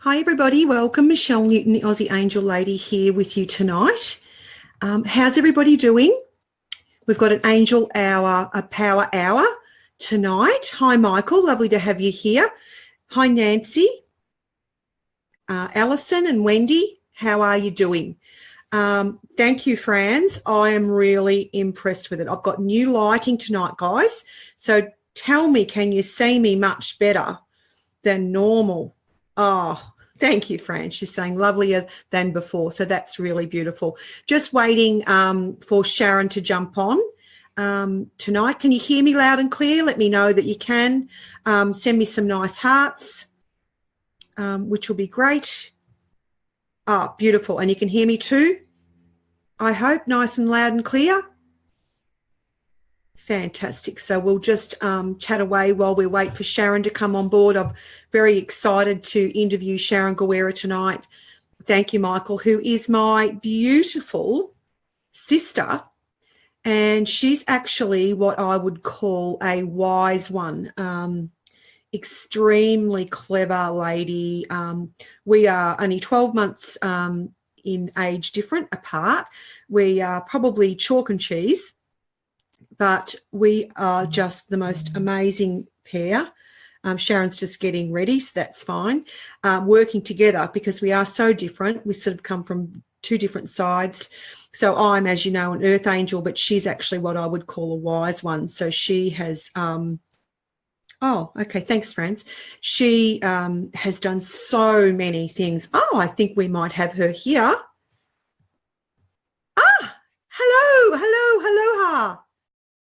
Hi everybody, welcome. Michelle Newton, the Aussie Angel Lady, here with you tonight. How's everybody doing? We've got an Angel Hour, a Power Hour tonight. Hi Michael, lovely to have you here. Hi Nancy, Alison and Wendy, how are you doing? Thank you, Franz. I am really impressed with it. I've got new lighting tonight, guys. So tell me, can you see me much better than normal? Oh, thank you, Fran. She's saying lovelier than before. So that's really beautiful. Just waiting for Sharon to jump on tonight. Can you hear me loud and clear? Let me know that you can. Send me some nice hearts, which will be great. Oh, beautiful. And you can hear me too, I hope, nice and loud and clear. Fantastic. So we'll just chat away while we wait for Sharon to come on board. I'm very excited to interview Sharon Guerra tonight. Thank you, Michael, who is my beautiful sister. And she's actually what I would call a wise one, extremely clever lady. We are only 12 months in age different apart. We are probably chalk and cheese. But we are just the most amazing pair. Sharon's just getting ready, so that's fine. Working together because we are so different. We sort of come from two different sides. So I'm, as you know, an earth angel, but she's actually what I would call a wise one. So she has, oh, okay, thanks, Franz. She has done so many things. Oh, I think we might have her here. Ah, hello.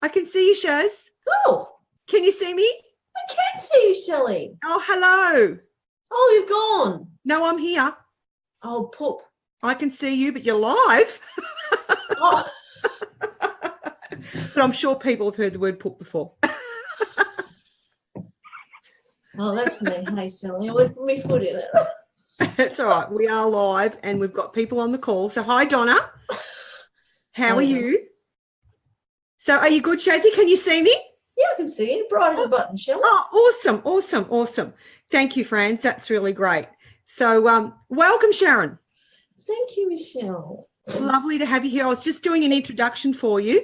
I can see you, Shaz. Oh. Can you see me? I can see you, Shelley. Oh, hello. Oh, you've gone. No, I'm here. Oh, poop. I can see you, but you're live. Oh. But I'm sure people have heard the word poop before. Oh, that's me. Hey, Shelley. I always put my foot in it. That's all right. We are live and we've got people on the call. So hi, Donna. How are you? So are you good, Shazzy? Can you see me? Yeah, I can see you. Bright as a button, Shelley. Oh, awesome. Thank you, Franz. That's really great. So welcome, Sharon. Thank you, Michelle. Lovely to have you here. I was just doing an introduction for you.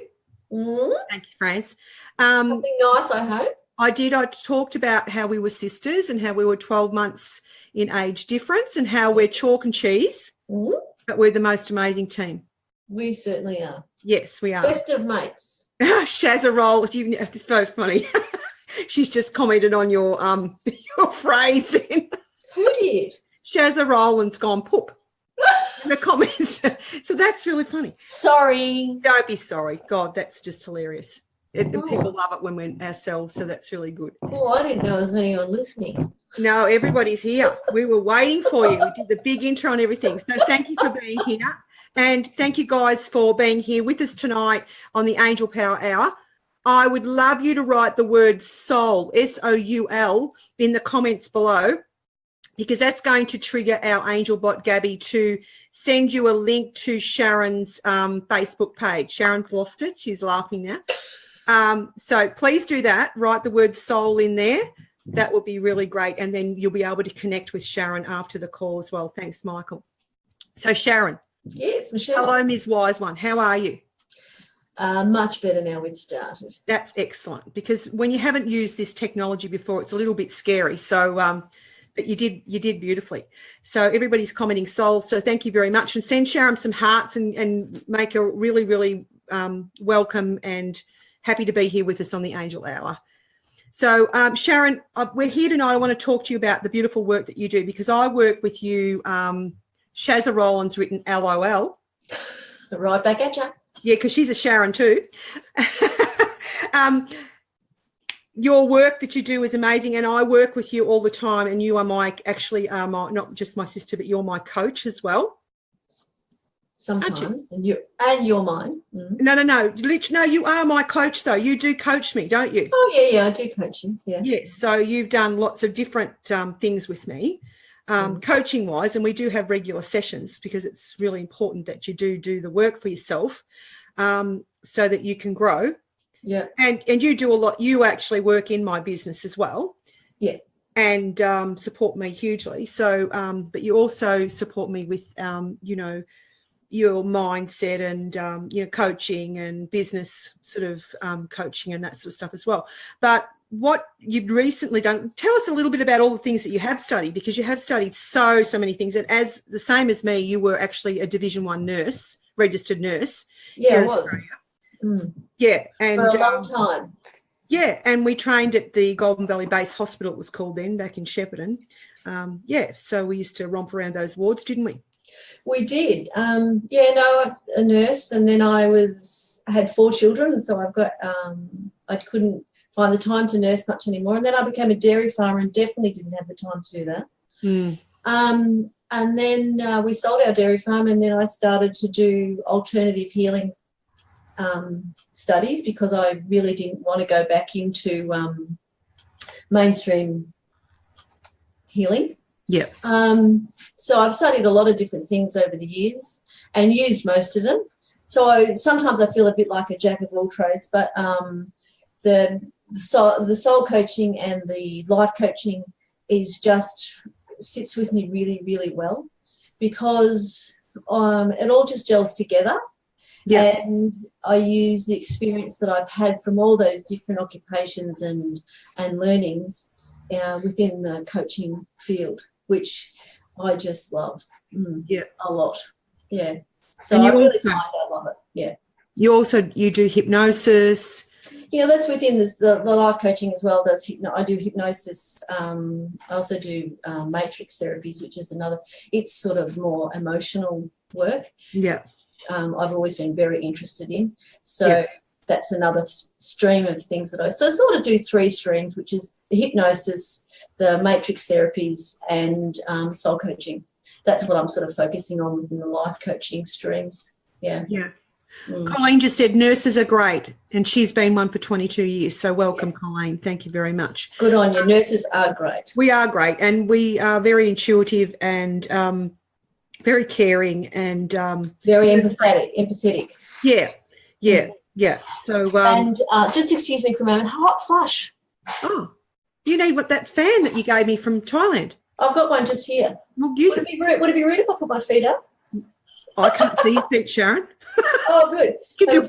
Mm-hmm. Thank you, Franz. Something nice, I hope. I did. I talked about how we were sisters and how we were 12 months in age difference and how we're chalk and cheese, but we're the most amazing team. We certainly are. Yes, we are. Best of mates. Shazarole, it's so funny. She's just commented on your phrase then. Who did? Shazarole and's gone poop in the comments. So that's really funny. Sorry. Don't be sorry. God, that's just hilarious. And people love it when we're ourselves, so that's really good. Oh, I didn't know there was anyone listening. No, everybody's here. We were waiting for you. We did the big intro and everything. So thank you for being here. And thank you guys for being here with us tonight on the Angel Power Hour. I would love you to write the word soul, S-O-U-L, in the comments below, because that's going to trigger our angel bot, Gabby, to send you a link to Sharon's Facebook page. Sharon's lost it. She's laughing now. So please do that. Write the word soul in there. That would be really great. And then you'll be able to connect with Sharon after the call as well. Thanks, Michael. So, Sharon. Yes, Michelle. Hello, Ms. Wise One. How are you? Much better now we've started. That's excellent, because when you haven't used this technology before, it's a little bit scary. So, but you did beautifully. So everybody's commenting soul. So thank you very much, and send Sharon some hearts and make her really, really welcome and happy to be here with us on the Angel Hour. So Sharon, we're here tonight. I want to talk to you about the beautiful work that you do, because I work with you. Shazza Rowland's written LOL. Right back at you. Yeah, because she's a Sharon too. Your work that you do is amazing, and I work with you all the time, and you are not just my sister, but you're my coach as well. Sometimes, and you're mine. Mm. No, you are my coach though. You do coach me, don't you? Oh yeah, I do coach you. Yeah. Yes, so you've done lots of different things with me. Coaching wise, and we do have regular sessions because it's really important that you do the work for yourself so that you can grow. Yeah. And you do a lot. You actually work in my business as well. Yeah. and support me hugely. So, but you also support me with, you know, your mindset and, you know, coaching and business sort of coaching and that sort of stuff as well. But what you've recently done, tell us a little bit about all the things that you have studied, because you have studied so many things. And as the same as me, you were actually a Division 1 nurse, registered nurse. Yeah, I was. Yeah. And for a long time. Yeah, and we trained at the Golden Valley Base Hospital, it was called then, back in Shepparton. Yeah, so we used to romp around those wards, didn't we? We did. Yeah, no, I'm a nurse, and then I had 4 children, so I've got I couldn't find the time to nurse much anymore. And then I became a dairy farmer and definitely didn't have the time to do that. And then we sold our dairy farm, and then I started to do alternative healing studies, because I really didn't want to go back into mainstream healing. Yeah. So I've studied a lot of different things over the years and used most of them. So sometimes I feel a bit like a jack of all trades, but the soul coaching and the life coaching sits with me really, really well, because it all just gels together. Yeah. And I use the experience that I've had from all those different occupations and learnings within the coaching field, which I just love a lot. Yeah. So I really find I love it. Yeah. You do hypnosis. Yeah, that's within the life coaching as well. I do hypnosis. I also do matrix therapies, which is another. It's sort of more emotional work. Yeah. I've always been very interested in. So that's another stream of things that I sort of do 3 streams, which is the hypnosis, the matrix therapies, and soul coaching. That's what I'm sort of focusing on within the life coaching streams. Yeah. Yeah. Colleen just said nurses are great, and she's been one for 22 years. So welcome, Colleen. Thank you very much. Good on you. Nurses are great. We are great, and we are very intuitive and very caring and very empathetic. Yeah. So and just excuse me for a moment. Hot flush. Oh, you need that fan that you gave me from Thailand? I've got one just here. Well, use it. Would it be rude if I put my feet up? I can't see your feet, Sharon. Oh, good. You can do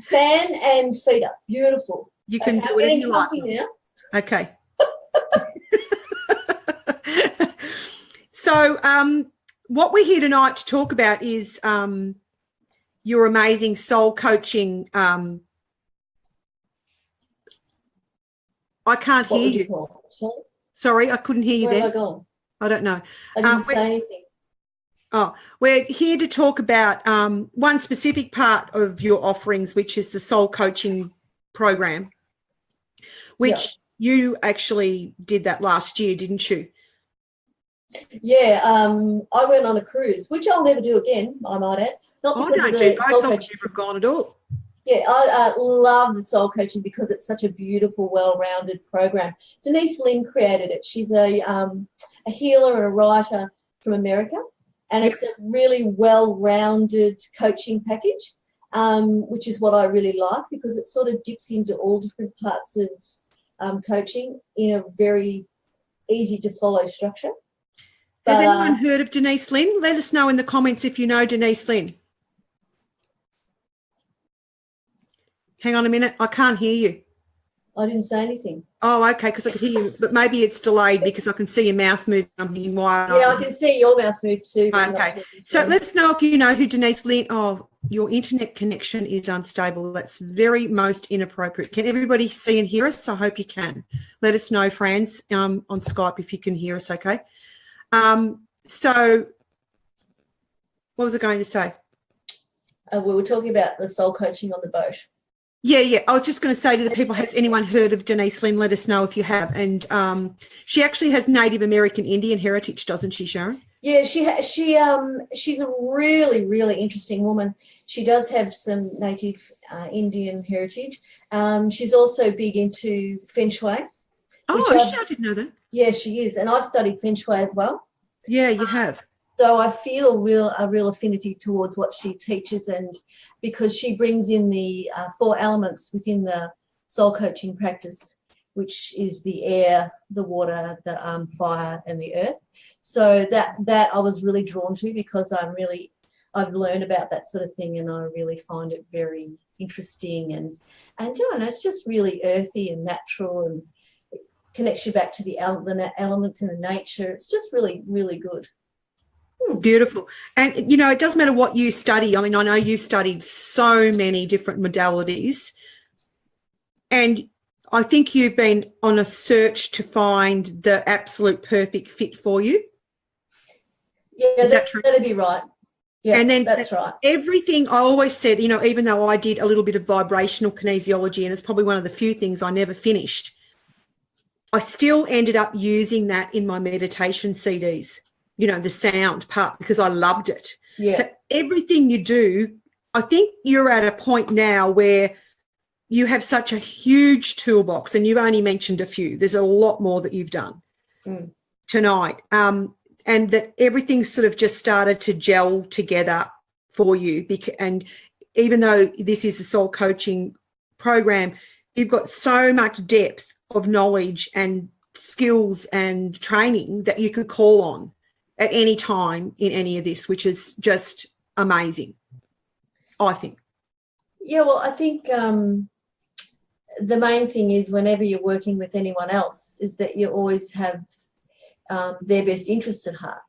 fan and feet up. Beautiful. You can do whatever you like. Now. Okay. So what we're here tonight to talk about is your amazing soul coaching. I can't hear you. Sorry, I couldn't hear you then. Where have I gone? I don't know. I didn't say anything. Oh, we're here to talk about one specific part of your offerings, which is the soul coaching program, which you actually did that last year, didn't you? Yeah, I went on a cruise, which I'll never do again, I might add. I don't do boats. I've never gone at all. Yeah, I love the soul coaching because it's such a beautiful, well-rounded program. Denise Linn created it. She's a healer and a writer from America, and it's a really well-rounded coaching package, which is what I really like, because it sort of dips into all different parts of coaching in a very easy-to-follow structure. Has anyone heard of Denise Linn? Let us know in the comments if you know Denise Linn. Hang on a minute. I can't hear you. I didn't say anything. Oh, okay, because I could hear you. But maybe it's delayed because I can see your mouth moving. I'm thinking, why? Yeah, I can see your mouth move too. Okay. So let us know if you know who Denise Linn. Oh, your internet connection is unstable. That's very most inappropriate. Can everybody see and hear us? I hope you can. Let us know, friends, on Skype if you can hear us, okay? So what was I going to say? We were talking about the soul coaching on the boat. Yeah. I was just going to say to the people, has anyone heard of Denise Linn? Let us know if you have. And she actually has Native American Indian heritage, doesn't she, Sharon? Yeah, she's a really, really interesting woman. She does have some Native Indian heritage. She's also big into Feng Shui. Oh, I didn't know that. Yeah, she is. And I've studied Feng Shui as well. Yeah, you have. So I feel a real affinity towards what she teaches, and because she brings in the 4 elements within the soul coaching practice, which is the air, the water, the fire, and the earth. So that I was really drawn to, because I've learned about that sort of thing, and I really find it very interesting, and you know, it's just really earthy and natural, and it connects you back to the elements in the nature. It's just really, really good. Beautiful. And, you know, it doesn't matter what you study. I mean, I know you studied so many different modalities, and I think you've been on a search to find the absolute perfect fit for you. Yeah, Is that true? That'd be right. Yeah, and then that's right. Everything I always said, you know, even though I did a little bit of vibrational kinesiology, and it's probably one of the few things I never finished, I still ended up using that in my meditation CDs, you know, the sound part, because I loved it. Yeah. So everything you do, I think you're at a point now where you have such a huge toolbox, and you've only mentioned a few. There's a lot more that you've done tonight. And that everything's sort of just started to gel together for you. And even though this is a soul coaching program, you've got so much depth of knowledge and skills and training that you can call on at any time in any of this, which is just amazing, I think. Yeah, well, I think the main thing is, whenever you're working with anyone else, is that you always have their best interests at heart.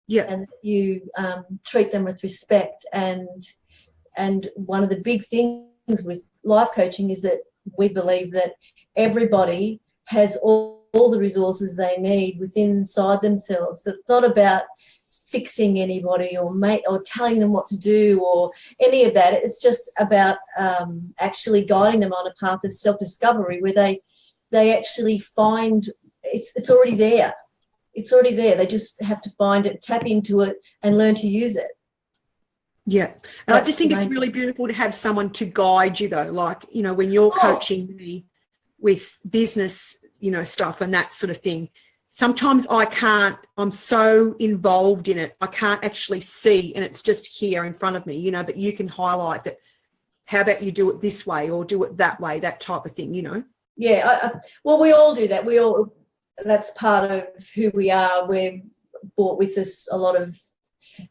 Yeah. And you treat them with respect. And one of the big things with life coaching is that we believe that everybody has all the resources they need within inside themselves. That it's not about fixing anybody or telling them what to do or any of that. It's just about actually guiding them on a path of self-discovery, where they actually find it's already there. It's already there. They just have to find it, tap into it, and learn to use it. Yeah. And I just think it's really beautiful to have someone to guide you, though. Like, you know, when you're coaching me with business, you know, stuff and that sort of thing, sometimes I'm so involved in it, I can't actually see, and it's just here in front of me, you know, but you can highlight that. How about you do it this way or do it that way, that type of thing, you know? Yeah. Well, we all do that. That's part of who we are. We've brought with us a lot of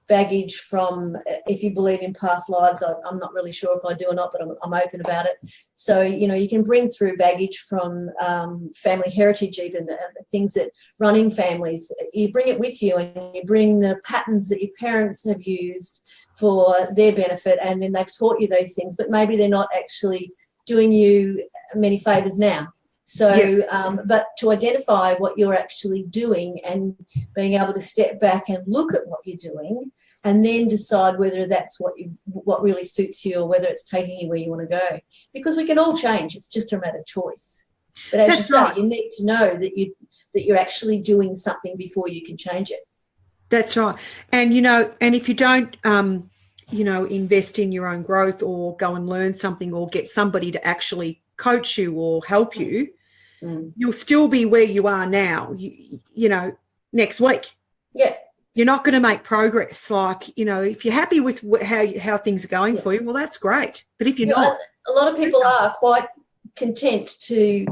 baggage from, if you believe in past lives, I'm not really sure if I do or not, but I'm open about it. So, you know, you can bring through baggage from family heritage, even things that run in families. You bring it with you, and you bring the patterns that your parents have used for their benefit, and then they've taught you those things, but maybe they're not actually doing you many favours now. So, but to identify what you're actually doing and being able to step back and look at what you're doing, and then decide whether that's what really suits you, or whether it's taking you where you want to go. Because we can all change; it's just a matter of choice. But as you say, you need to know that you're actually doing something before you can change it. That's right. And, you know, and if you don't, you know, invest in your own growth, or go and learn something, or get somebody to actually coach you or help you, you'll still be where you are now, you know, next week. Yeah. You're not going to make progress. Like, you know, if you're happy with how things are going for you, well, that's great. But if you're not. A lot of people are quite content to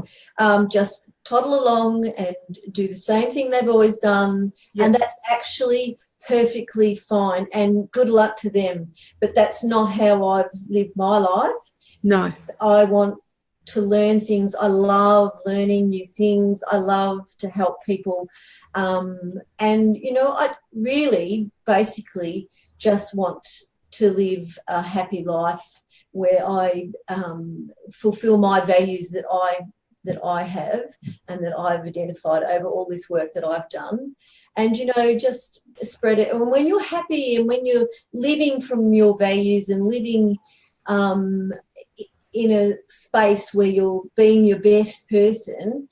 just toddle along and do the same thing they've always done. Yeah. And that's actually perfectly fine, and good luck to them. But that's not how I've lived my life. No. I want to learn things. I love learning new things. I love to help people. And, you know, I really basically just want to live a happy life where I fulfill my values that I have and that I've identified over all this work that I've done. And, you know, just spread it. And when you're happy, and when you're living from your values, and living in a space where you're being your best person,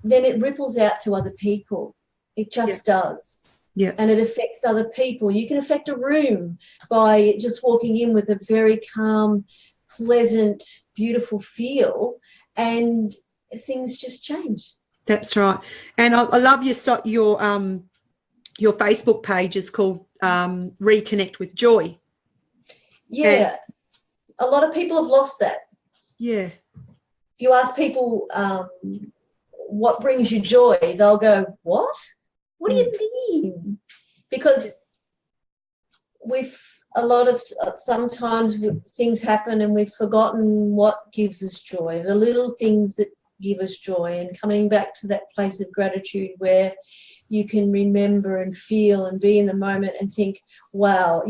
then it ripples out to other people. It just does. Yeah. And it affects other people. You can affect a room by just walking in with a very calm, pleasant, beautiful feel, and things just change. That's right. And I love your Facebook page is called Reconnect with Joy. Yeah. And a lot of people have lost that. Yeah. If you ask people what brings you joy, they'll go, what? What do you mean? Because sometimes things happen and we've forgotten what gives us joy, the little things that give us joy, and coming back to that place of gratitude where you can remember and feel and be in the moment and think, wow,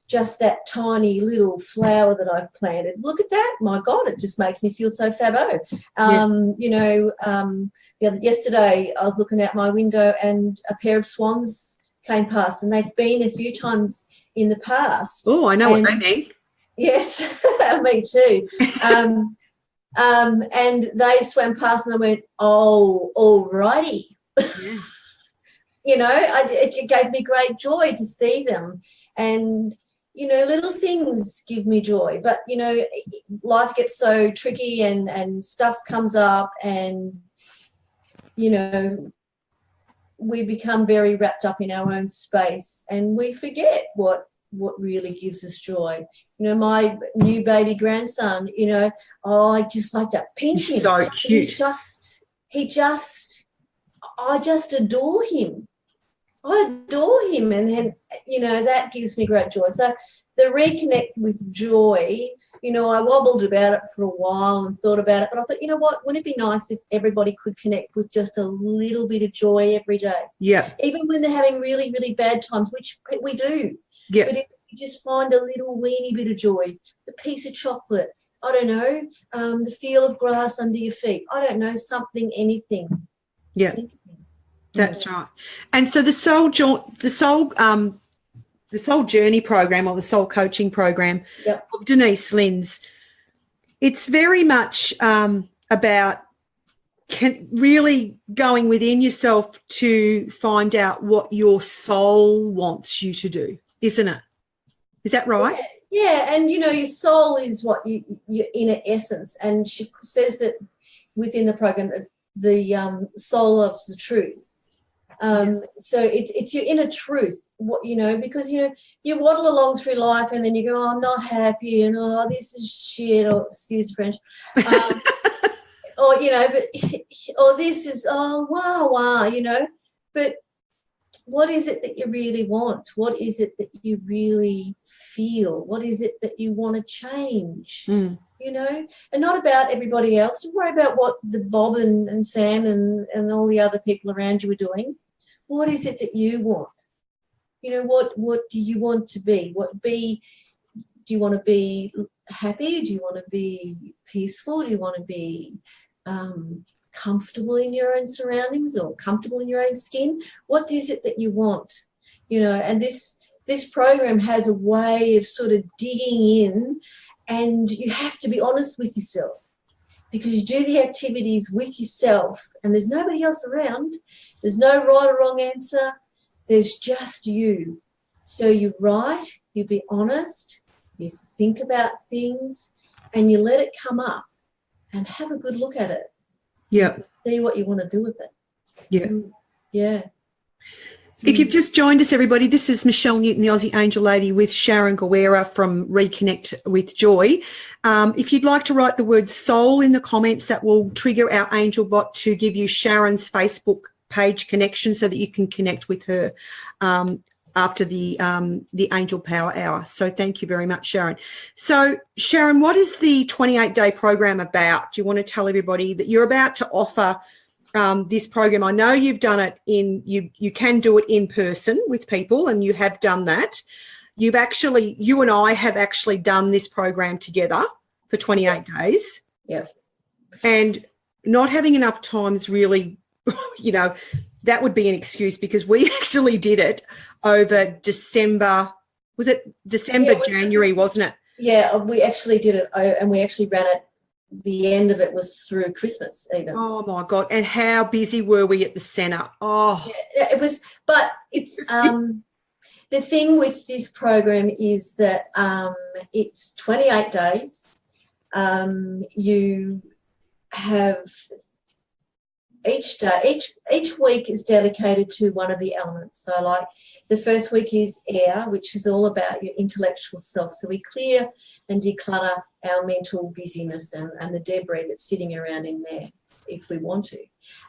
just that tiny little flower that I've planted, look at that, my God, it just makes me feel so fabo. Yesterday I was looking out my window and a pair of swans came past, and they've been a few times in the past. Oh, I know what they mean. Yes, me too. And they swam past and I went, oh, all righty. Yeah. It gave me great joy to see them. And, little things give me joy. But, life gets so tricky and stuff comes up and, we become very wrapped up in our own space and we forget what really gives us joy. My new baby grandson, I just like to pinch him. So cute. I just adore him. I adore him, and that gives me great joy. So the Reconnect with Joy, I wobbled about it for a while and thought about it, but I thought, you know what, wouldn't it be nice if everybody could connect with just a little bit of joy every day? Yeah. Even when they're having really, really bad times, which we do. Yeah. But if you just find a little weeny bit of joy, a piece of chocolate, I don't know, the feel of grass under your feet, I don't know, something, anything. Yeah. That's right. And so the soul journey program, or the soul coaching program, yep, of Denise Linn's, it's very much about really going within yourself to find out what your soul wants you to do, isn't it? Is that right? Yeah. And your soul is what your inner essence, and she says that within the program that the soul loves the truth. So it's your inner truth, because you waddle along through life and then you go, oh, I'm not happy, and oh, this is shit, or excuse French, or or this is, oh, wow, but what is it that you really want? What is it that you really feel? What is it that you want to change? And not about everybody else. Don't worry about what the Bob and Sam and all the other people around you are doing. What is it that you want? What do you want to be? Do you want to be happy? Do you want to be peaceful? Do you want to be comfortable in your own surroundings or comfortable in your own skin? What is it that you want? And this program has a way of sort of digging in, and you have to be honest with yourself, because you do the activities with yourself and there's nobody else around. There's no right or wrong answer. There's just you. So you write, you be honest, you think about things, and you let it come up and have a good look at it. Yeah. See what you want to do with it. Yeah. Yeah. If you've just joined us, everybody, this is Michelle Newten, the Aussie Angel Lady, with Sharon Guerra from Reconnect with Joy. If you'd like to write the word soul in the comments, that will trigger our angel bot to give you Sharon's Facebook page connection so that you can connect with her after the Angel Power Hour. So thank you very much, Sharon. So, Sharon, what is the 28-day program about? Do you want to tell everybody that you're about to offer this program? I know you've done it you can do it in person with people, and you have done that. You and I have actually done this program together for 28 days. Yep. And not having enough time is really, that would be an excuse, because we actually did it over December. Was it December, January, wasn't it? Yeah, we actually did it, and we actually ran it. The end of it was through Christmas even. Oh, my God. And how busy were we at the centre? Oh. Yeah, it was, but it's the thing with this program is that it's 28 days. You have each week is dedicated to one of the elements. So like the first week is air, which is all about your intellectual self. So we clear and declutter our mental busyness and the debris that's sitting around in there. if we want to.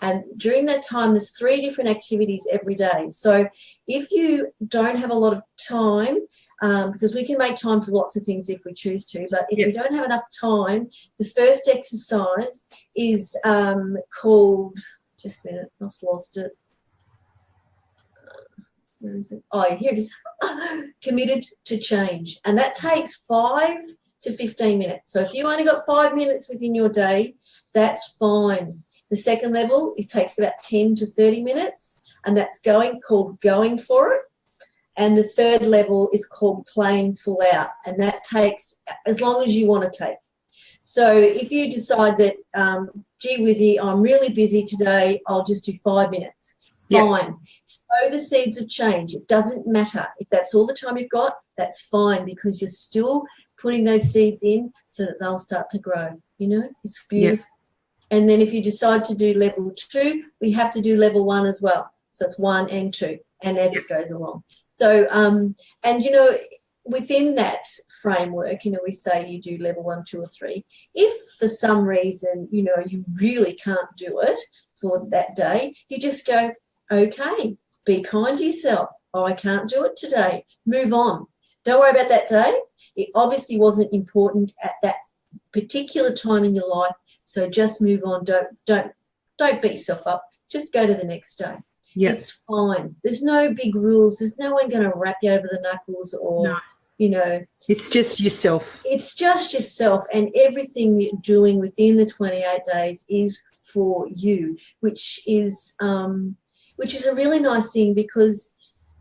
And during that time, there's 3 different activities every day. So if you don't have a lot of time, because we can make time for lots of things if we choose to, but if we don't have enough time, the first exercise is called, just a minute, I just lost it. Where is it? Oh, here it is. Committed to change. And that takes 5 to 15 minutes. So if you only got 5 minutes within your day, that's fine. The second level, it takes about 10 to 30 minutes, and that's called going for it. And the third level is called playing full out, and that takes as long as you want to take. So if you decide that, gee whizzy, I'm really busy today, I'll just do 5 minutes. Fine. Sow the seeds of change. It doesn't matter. If that's all the time you've got, that's fine, because you're still putting those seeds in so that they'll start to grow. You know, it's beautiful. And then if you decide to do level 2, we have to do level 1 as well. So it's 1 and 2, and as it goes along. So, and, you know, within that framework, you know, we say you do level 1, 2, or 3. If for some reason, you know, you really can't do it for that day, you just go, okay, be kind to yourself. Oh, I can't do it today. Move on. Don't worry about that day. It obviously wasn't important at that particular time in your life, so just move on. Don't beat yourself up. Just go to the next day. It's fine. There's no big rules. There's no one going to wrap you over the knuckles or, you know. It's just yourself. It's just yourself, and everything you're doing within the 28 days is for you, which is a really nice thing, because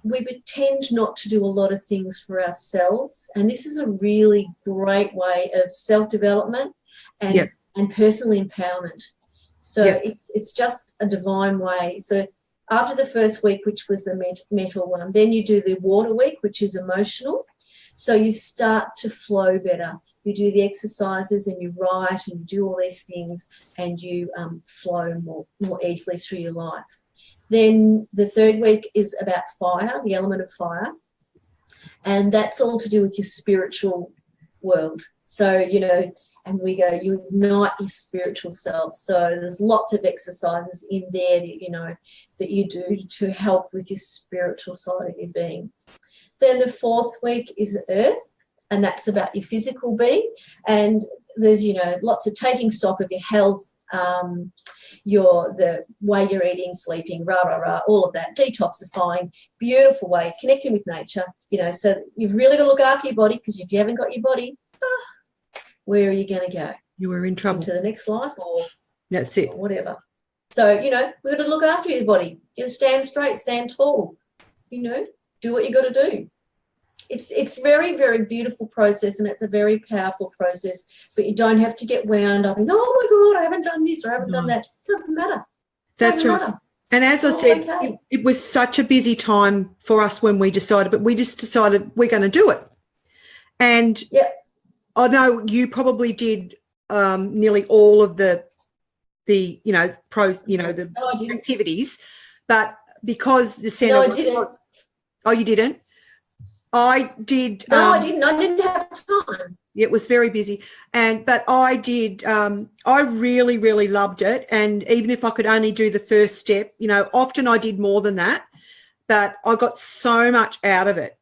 we tend not to do a lot of things for ourselves, and this is a really great way of self-development and personal empowerment. So it's just a divine way. So after the first week, which was the mental one, then you do the water week, which is emotional. So you start to flow better. You do the exercises and you write and you do all these things, and you flow more easily through your life. Then the third week is about fire, the element of fire, and that's all to do with your spiritual world. So, you know, and we go, you ignite your spiritual self. So there's lots of exercises in there that, you know, that you do to help with your spiritual side of your being. Then the fourth week is earth, and that's about your physical being. And there's, you know, lots of taking stock of your health, the way you're eating, sleeping, all of that, detoxifying, beautiful way, connecting with nature, you know. So you've really got to look after your body, because if you haven't got your body, where are you going to go? You are in trouble. To the next life, or that's it, or whatever. So, you know, we've got to look after your body. You stand straight, stand tall, you know, do what you got to do. It's very, very beautiful process, and it's a very powerful process, but you don't have to get wound up and, oh my God, I haven't done this or I haven't done that. It doesn't matter. That's right. Matter. And as I said, it was such a busy time for us when we decided, but we just decided we're going to do it. And I know you probably did nearly all of the you know, pros, you know, the activities, but because the centre I didn't. Oh, you didn't? I did. No, I didn't. I didn't have time. It was very busy, but I did. I really, really loved it, and even if I could only do the first step, you know, often I did more than that, but I got so much out of it.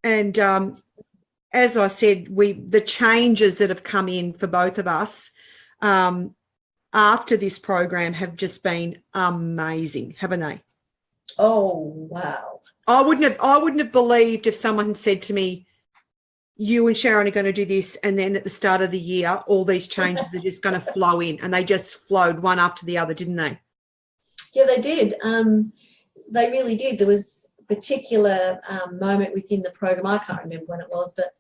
And as I said, the changes that have come in for both of us after this program have just been amazing, haven't they? Oh, wow. I wouldn't have believed if someone had said to me, you and Sharon are going to do this, and then at the start of the year, all these changes are just going to flow in, and they just flowed one after the other, didn't they? Yeah, they did. They really did. There was a particular moment within the program. I can't remember when it was, but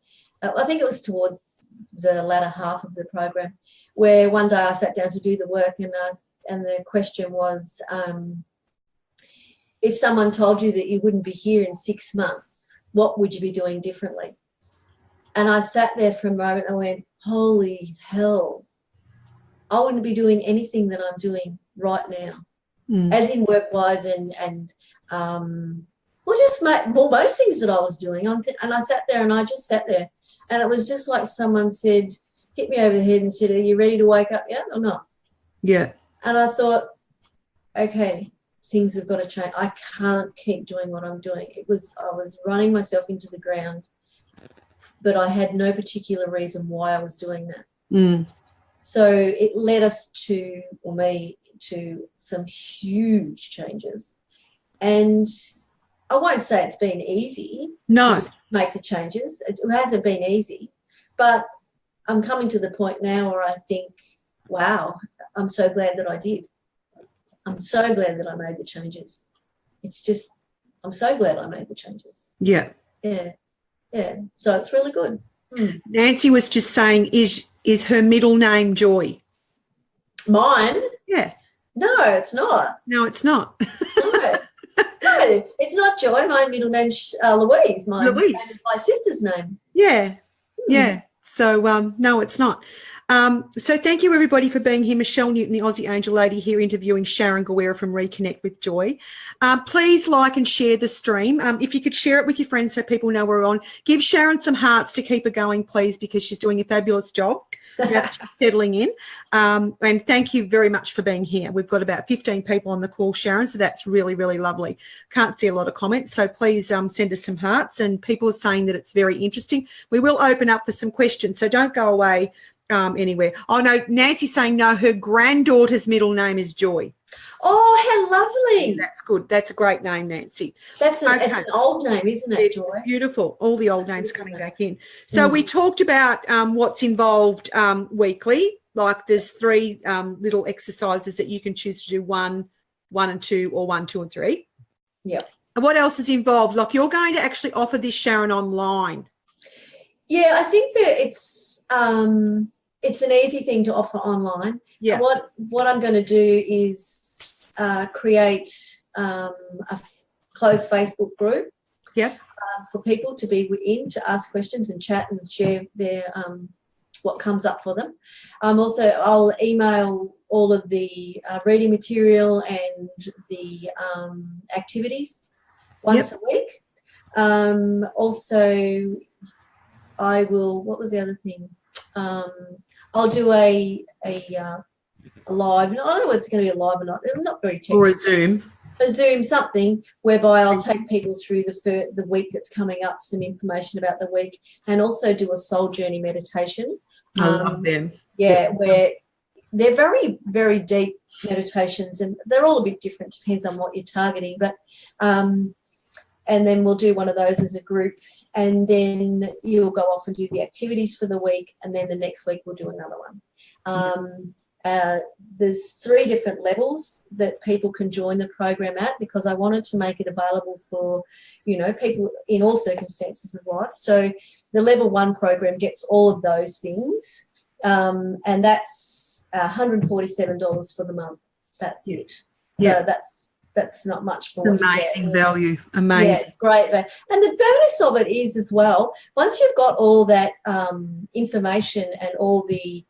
I think it was towards the latter half of the program, where one day I sat down to do the work, and the question was, if someone told you that you wouldn't be here in 6 months, what would you be doing differently? And I sat there for a moment and I went, holy hell, I wouldn't be doing anything that I'm doing right now, as in work-wise and most things that I was doing. And I sat there and I just sat there, and it was just like someone said, hit me over the head and said, are you ready to wake up yet or not? Yeah. And I thought, okay, things have got to change. I can't keep doing what I'm doing. I was running myself into the ground, but I had no particular reason why I was doing that. Mm. So it led us to, or me, to some huge changes. And I won't say it's been easy No. to make the changes. It hasn't been easy, but I'm coming to the point now where I think, wow, I'm so glad that I did. I'm so glad that I made the changes. It's just, I'm so glad I made the changes. Yeah. Yeah. Yeah. So it's really good. Mm. Nancy was just saying, is her middle name Joy? Mine? Yeah. No, it's not. No, it's not. No. No, it's not Joy. My middle name's Louise. Louise. My sister's name. Yeah. Yeah. So, no, it's not. So thank you, everybody, for being here. Michelle Newton, the Aussie Angel Lady, here interviewing Sharon Guerra from Reconnect with Joy. Please like and share the stream. If you could share it with your friends so people know we're on. Give Sharon some hearts to keep her going, please, because she's doing a fabulous job. She's settling in. And thank you very much for being here. We've got about 15 people on the call, Sharon, so that's really, really lovely. Can't see a lot of comments, so please send us some hearts. And people are saying that it's very interesting. We will open up for some questions, so don't go away anywhere. Oh, no, Nancy's saying no, her granddaughter's middle name is Joy. Oh, how lovely. Yeah, that's good. That's a great name, Nancy. It's an old name, isn't it, Joy? Beautiful. All the old names coming back in. So we talked about what's involved weekly. Like there's 3 little exercises that you can choose to do, 1, 1 and 2, or 1, 2 and 3. Yep. And what else is involved? Like you're going to actually offer this, Sharon, online. Yeah, I think that it's an easy thing to offer online. Yeah. What I'm going to do is create a closed Facebook group. Yeah. For people to be in, to ask questions and chat and share their what comes up for them. I'll email all of the reading material and the activities once a week. Also, I will. What was the other thing? I'll do a live. I don't know whether it's going to be a live or not. I'm not very technical. Or a Zoom. A Zoom, something whereby I'll take people through the week that's coming up, some information about the week, and also do a soul journey meditation. I love them. Yeah, where they're very, very deep meditations, and they're all a bit different, depends on what you're targeting. But and then we'll do one of those as a group, and then you'll go off and do the activities for the week, and then the next week we'll do another one. There's 3 different levels that people can join the program at, because I wanted to make it available for, people in all circumstances of life. So the level 1 program gets all of those things, and that's $147 for the month. That's it. So that's not much for amazing value. Amazing. Yeah, it's great. And the bonus of it is as well, once you've got all that information and all the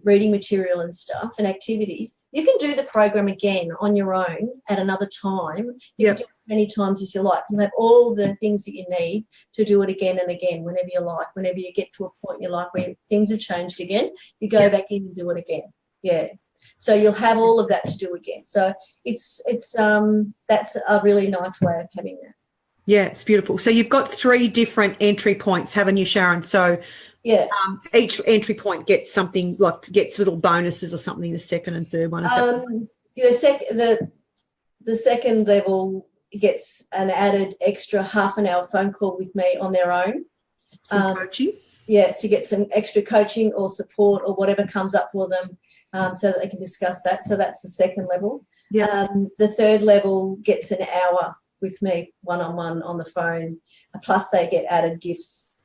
reading material and stuff and activities, you can do the program again on your own at another time. You can do it as many times as you like. You'll have all the things that you need to do it again and again whenever you like. Whenever you get to a point in your life where things have changed again, you go back in and do it again. Yeah. So you'll have all of that to do again. So it's that's a really nice way of having that. Yeah, it's beautiful. So you've got 3 different entry points, haven't you, Sharon? So yeah, each entry point gets something, like gets little bonuses or something. The second and third one. The second level gets an added extra half an hour phone call with me on their own. Some coaching. Yeah, to get some extra coaching or support or whatever comes up for them, so that they can discuss that. So that's the second level. Yeah. The third level gets an hour with me one-on-one on the phone, plus they get added gifts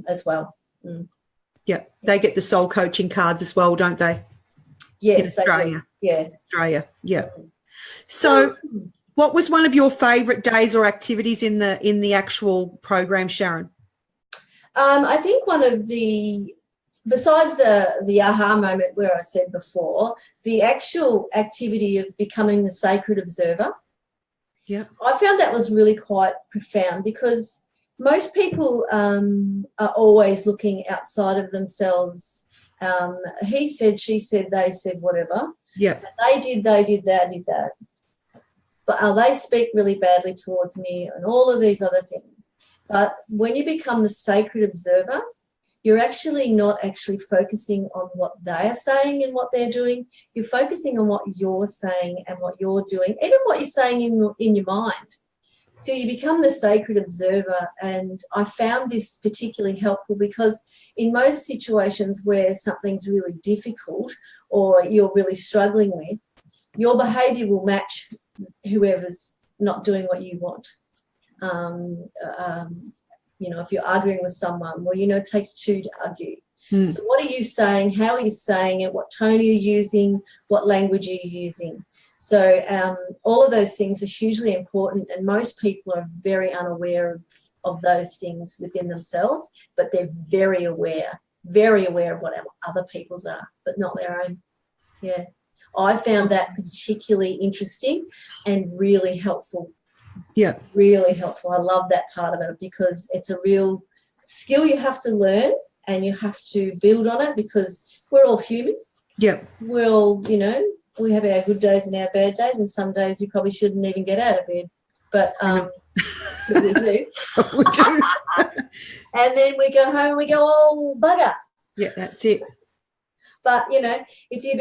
as well. Yeah, they get the soul coaching cards as well, don't they? Yes, in Australia. They do. Yeah. Australia, yeah. So what was one of your favourite days or activities in the actual program, Sharon? I think one of the, besides the aha moment where I said before, the actual activity of becoming the sacred observer. Yeah. I found that was really quite profound, because most people are always looking outside of themselves He said, she said, they said, whatever. Yeah. They did that. But they speak really badly towards me and all of these other things. But when you become the sacred observer, you're actually not actually focusing on what they are saying and what they're doing. You're focusing on what you're saying and what you're doing, even what you're saying in your mind. So you become the sacred observer, and I found this particularly helpful because in most situations where something's really difficult or you're really struggling with, your behaviour will match whoever's not doing what you want. If you're arguing with someone, well, it takes two to argue. So what are you saying? How are you saying it? What tone are you using? What language are you using? So all of those things are hugely important, and most people are very unaware of those things within themselves, but they're very aware of what other people's are, but not their own. Yeah. I found that particularly interesting and really helpful. Yeah. Really helpful. I love that part of it because it's a real skill you have to learn and you have to build on it because we're all human. Yeah. We're all, we have our good days and our bad days, and some days we probably shouldn't even get out of bed. But we do. We do. And then we go home and we go, oh, bugger. Yeah, that's it. But, if you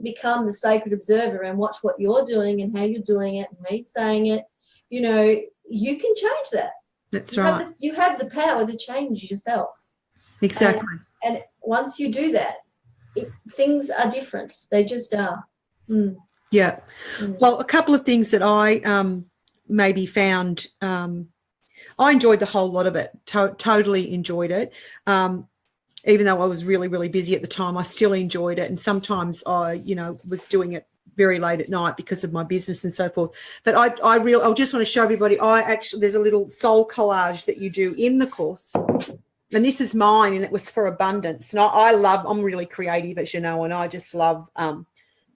become the sacred observer and watch what you're doing and how you're doing it and how you're saying it, you can change that. That's right. You have the power to change yourself. Exactly. And once you do that, things are different. They just are. Yeah. Well, a couple of things that I maybe found, I enjoyed the whole lot of it, totally enjoyed it. Even though I was really, really busy at the time, I still enjoyed it. And sometimes I, was doing it very late at night because of my business and so forth. But I just want to show everybody, there's a little soul collage that you do in the course. And this is mine, and it was for abundance. And I'm really creative, as you know, and I just love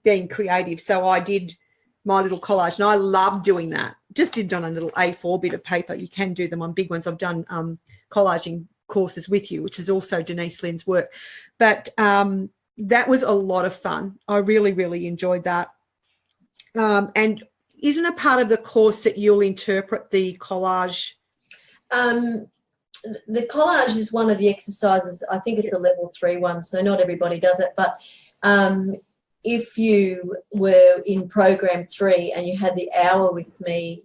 being creative. So I did my little collage, and I love doing that. Just did it on a little A4 bit of paper. You can do them on big ones. I've done collaging courses with you, which is also Denise Linn's work. But that was a lot of fun. I really, really enjoyed that. And isn't a part of the course that you'll interpret the collage? The collage is one of the exercises. I think it's a level 3 one, so not everybody does it. But if you were in program 3 and you had the hour with me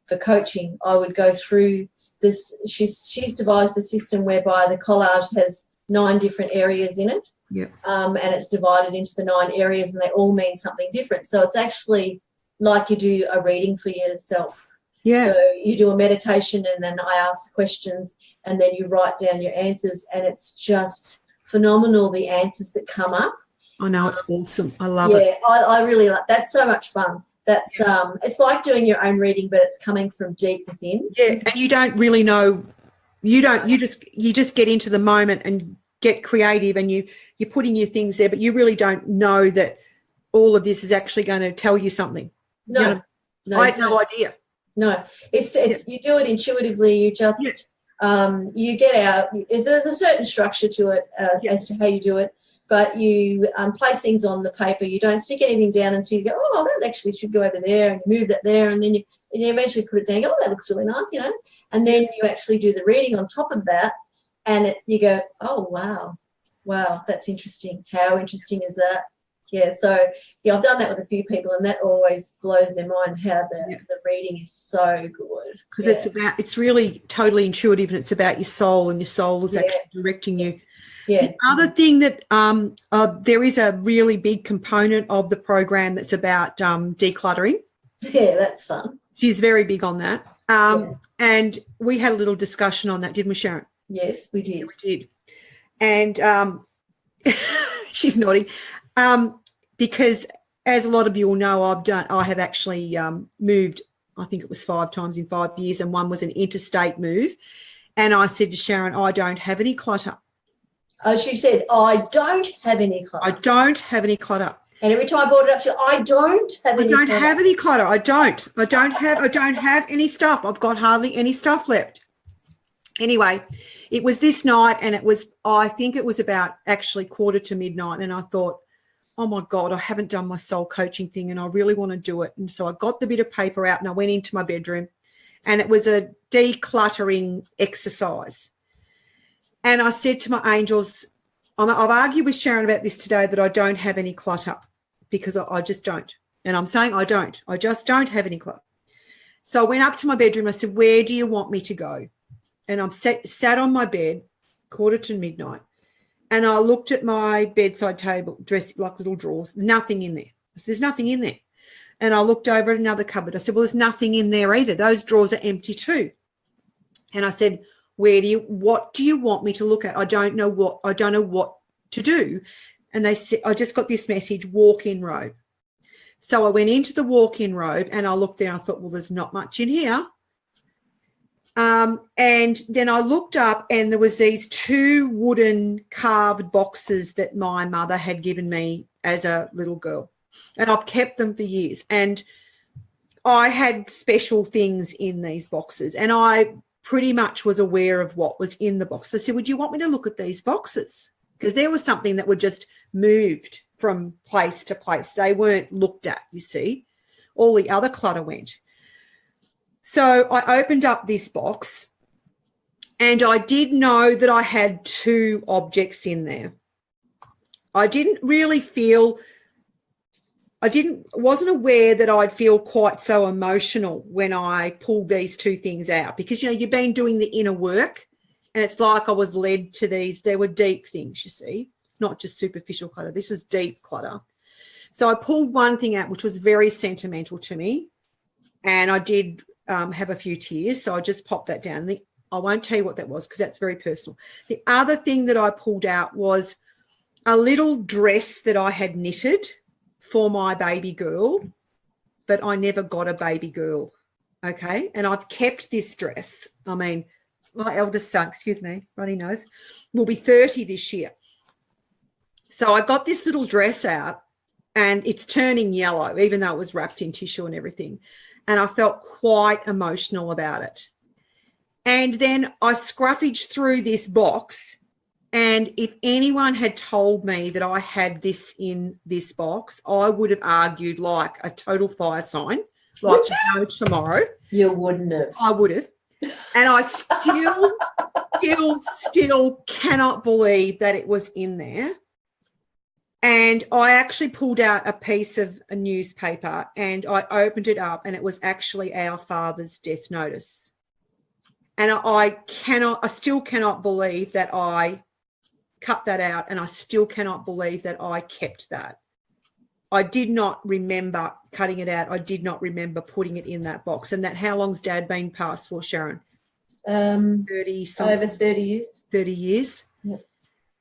for coaching, I would go through this. She's devised a system whereby the collage has 9 different areas in it. Yeah. And it's divided into the 9 areas, and they all mean something different. So it's actually like you do a reading for yourself. Yes. So you do a meditation, and then I ask questions, and then you write down your answers, and it's just phenomenal, the answers that come up. I know, it's awesome. I love it. Yeah, I really like. That's so much fun. That's it's like doing your own reading, but it's coming from deep within. Yeah, and you don't really know. You just get into the moment and get creative, and you're putting your things there, but you really don't know that all of this is actually going to tell you something. No, I had no idea. No, it's you do it intuitively. You just you get out. There's a certain structure to it as to how you do it, but you place things on the paper. You don't stick anything down until you go, oh, that actually should go over there, and you move that there, and then you eventually put it down. Oh, that looks really nice, and then you actually do the reading on top of that, and you go, oh, wow, that's interesting. How interesting is that? Yeah, so I've done that with a few people, and that always blows their mind how the reading is so good. Because it's really totally intuitive, and it's about your soul, and your soul is actually directing you. Yeah. The other thing that there is a really big component of the program that's about decluttering. Yeah, that's fun. She's very big on that. And we had a little discussion on that, didn't we, Sharon? Yes, we did. Yeah, we did. And she's nodding. Because as a lot of you will know, I have actually moved, I think it was 5 times in 5 years, and one was an interstate move. And I said to Sharon, I don't have any clutter. She said, I don't have any clutter. I don't have any clutter. And every time I brought it up, she said, I don't have any clutter. I don't have any clutter. I don't have any stuff. I've got hardly any stuff left. Anyway, it was this night, and I think it was about actually 1:45, and I thought, oh my God, I haven't done my soul coaching thing and I really want to do it. And so I got the bit of paper out and I went into my bedroom, and it was a decluttering exercise. And I said to my angels, I've argued with Sharon about this today, that I don't have any clutter, because I just don't. And I'm saying I just don't have any clutter. So I went up to my bedroom. I said, where do you want me to go? And I'm sat on my bed, 1:45, and I looked at my bedside table, dressed like little drawers, nothing in there. There's nothing in there. And I looked over at another cupboard. I said, well, there's nothing in there either. Those drawers are empty too. And I said, what do you want me to look at? I don't know what to do. And they said, I just got this message, walk-in robe. So I went into the walk-in robe and I looked there and I thought, well, there's not much in here. And then I looked up and there was these 2 wooden carved boxes that my mother had given me as a little girl. And I've kept them for years. And I had special things in these boxes, and I pretty much was aware of what was in the box. I said, would you want me to look at these boxes? Because there was something that were just moved from place to place. They weren't looked at, you see. All the other clutter went. So I opened up this box, and I did know that I had 2 objects in there. I wasn't aware that I'd feel quite so emotional when I pulled these 2 things out, because, you've been doing the inner work, and it's like I was led to these. They were deep things, you see. It's not just superficial clutter. This was deep clutter. So I pulled one thing out, which was very sentimental to me, and I did have a few tears, so I just popped that down. I won't tell you what that was because that's very personal. The other thing that I pulled out was a little dress that I had knitted for my baby girl, but I never got a baby girl, okay? And I've kept this dress. I mean, my eldest son, runny nose, will be 30 this year. So I got this little dress out, and it's turning yellow, even though it was wrapped in tissue and everything. And I felt quite emotional about it. And then I scruffaged through this box, and if anyone had told me that I had this in this box, I would have argued like a total fire sign, like no tomorrow. You wouldn't have. I would have. And I still cannot believe that it was in there. And I actually pulled out a piece of a newspaper, and I opened it up, and it was actually our father's death notice. And I still cannot believe that I cut that out, and I still cannot believe that I kept that. I did not remember cutting it out. I did not remember putting it in that box. And how long's Dad been passed for, Sharon? 30 something. Over 30 years. 30 years. Yep.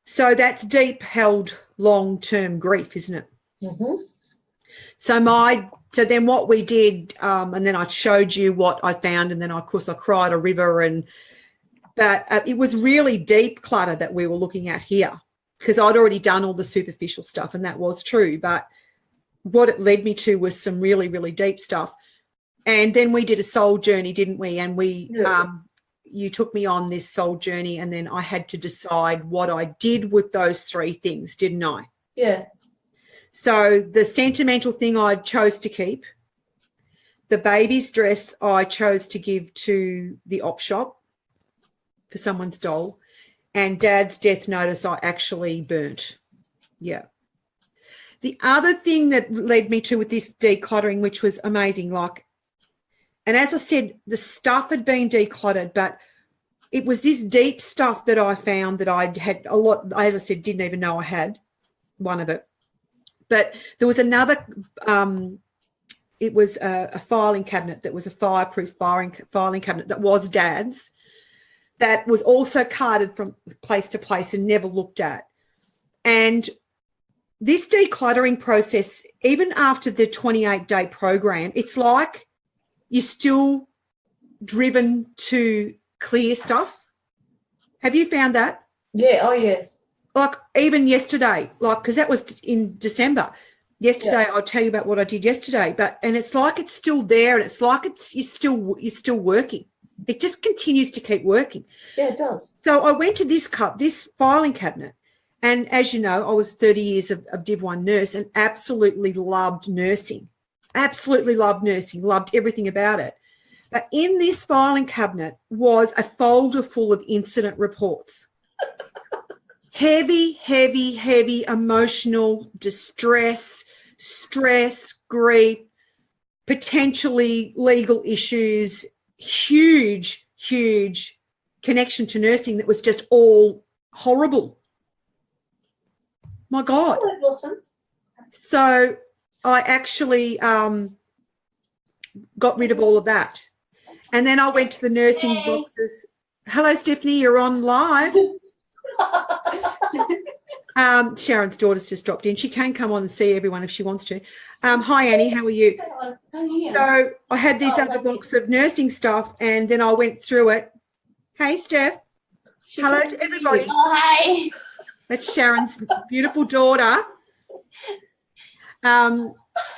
So that's deep held long-term grief, isn't it? Mm-hmm. So then what we did, and then I showed you what I found, and then of course I cried a river, but it was really deep clutter that we were looking at here, because I'd already done all the superficial stuff, and that was true. But what it led me to was some really, really deep stuff. And then we did a soul journey, didn't we? And you took me on this soul journey, and then I had to decide what I did with those 3 things, didn't I? Yeah. So the sentimental thing I chose to keep. The baby's dress I chose to give to the op shop for someone's doll. And Dad's death notice I actually burnt. Yeah. The other thing that led me to with this decluttering, which was amazing, and as I said, the stuff had been decluttered, but it was this deep stuff that I found that I had a lot, as I said, didn't even know I had one of it. But there was another, it was a filing cabinet that was a fireproof filing cabinet that was Dad's, that was also carted from place to place and never looked at. And this decluttering process, even after the 28-day program, it's like you're still driven to clear stuff. Have you found that? Yeah. Oh, yeah. Like even yesterday, because that was in December. Yesterday, yeah. I'll tell you about what I did yesterday. And it's like it's still there, and it's like you're still working. It just continues to keep working. Yeah, it does. So I went to this filing cabinet, and as you know, I was 30 years of Div 1 nurse and absolutely loved nursing. Absolutely loved nursing, loved everything about it. But in this filing cabinet was a folder full of incident reports. Heavy, heavy, heavy emotional distress, stress, grief, potentially legal issues, huge, huge connection to nursing that was just all horrible. My God. Oh, that wasn't. So I actually got rid of all of that. And then I went to the nursing boxes. Hello, Stephanie, you're on live. Sharon's daughter's just dropped in. She can come on and see everyone if she wants to. Hi, Annie, how are you? So I had this other box of nursing stuff, and then I went through it. Hey, Steph. Hello to everybody. Oh, hi. That's Sharon's beautiful daughter. And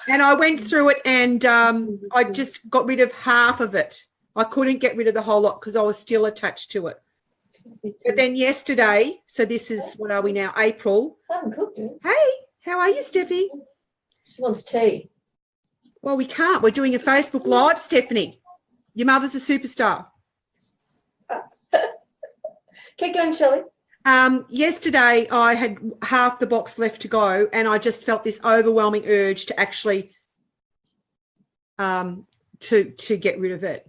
I went through it, and I just got rid of half of it. I couldn't get rid of the whole lot because I was still attached to it. But then yesterday, so this is, what are we now, April. I haven't cooked it. Hey, how are you, Steffi? She wants tea. Well, we can't. We're doing a Facebook Live, Stephanie. Your mother's a superstar. Keep going, Shelley. Yesterday, I had half the box left to go, and I just felt this overwhelming urge to actually to get rid of it.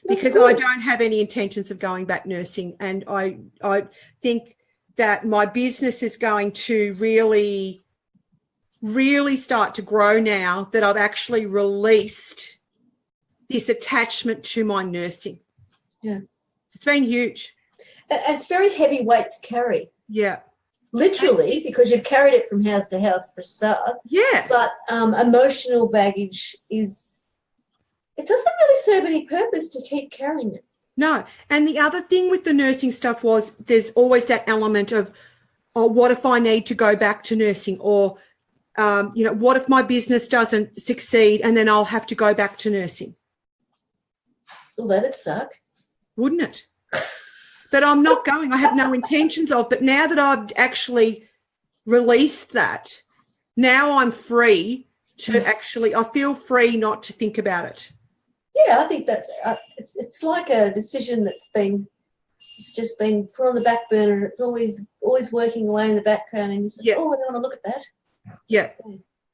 Because I don't have any intentions of going back nursing, and I think that my business is going to really, really start to grow now that I've actually released this attachment to my nursing. Yeah. It's been huge. And it's very heavy weight to carry. Yeah. Literally, because you've carried it from house to house for a start. Yeah. But emotional baggage it doesn't really serve any purpose to keep carrying it. No. And the other thing with the nursing stuff was there's always that element of, oh, what if I need to go back to nursing? Or, what if my business doesn't succeed and then I'll have to go back to nursing? Well, that'd suck. Wouldn't it? But I'm not going. I have no intentions of. But now that I've actually released that, now I'm free to actually, I feel free not to think about it. Yeah, I think that it's like a decision it's just been put on the back burner. It's always working away in the background, and you say, oh, I don't want to look at that. Yeah.